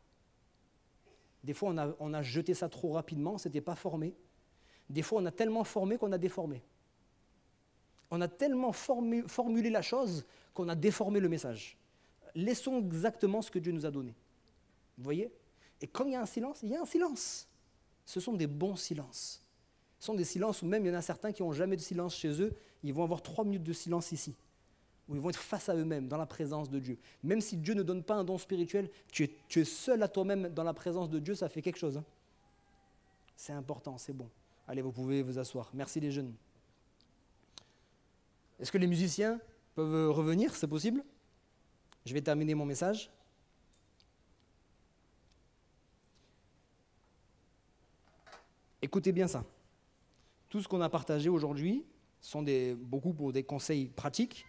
Des fois, on a jeté ça trop rapidement, ce n'était pas formé. Des fois, on a tellement formé qu'on a déformé. On a tellement formulé la chose qu'on a déformé le message. Laissons exactement ce que Dieu nous a donné. Vous voyez? Et quand il y a un silence, il y a un silence. Ce sont des bons silences. Ce sont des silences où même il y en a certains qui n'ont jamais de silence chez eux, ils vont avoir 3 minutes de silence ici, où ils vont être face à eux-mêmes, dans la présence de Dieu. Même si Dieu ne donne pas un don spirituel, tu es seul à toi-même dans la présence de Dieu, ça fait quelque chose. Hein. C'est important, c'est bon. Allez, vous pouvez vous asseoir. Merci les jeunes. Est-ce que les musiciens peuvent revenir? C'est possible? Je vais terminer mon message. Écoutez bien ça. Tout ce qu'on a partagé aujourd'hui sont beaucoup pour des conseils pratiques,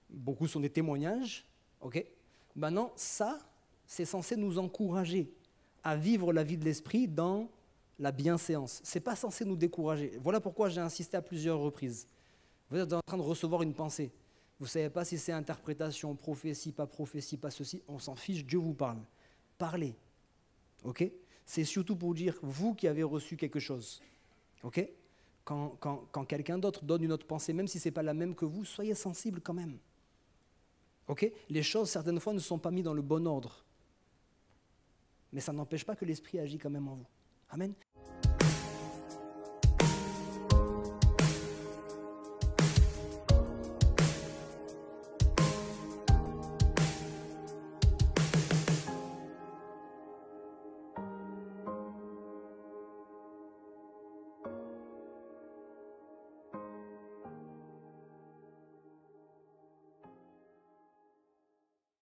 beaucoup sont des témoignages. Ok. Maintenant, ça, c'est censé nous encourager à vivre la vie de l'esprit dans la bienséance. Ce n'est pas censé nous décourager. Voilà pourquoi j'ai insisté à plusieurs reprises. Vous êtes en train de recevoir une pensée. Vous ne savez pas si c'est interprétation, prophétie, pas ceci. On s'en fiche, Dieu vous parle. Parlez. Ok. C'est surtout pour dire, vous qui avez reçu quelque chose, ok, quand quelqu'un d'autre donne une autre pensée, même si ce n'est pas la même que vous, soyez sensible quand même. Ok. Les choses, certaines fois, ne sont pas mises dans le bon ordre. Mais ça n'empêche pas que l'Esprit agit quand même en vous. Amen.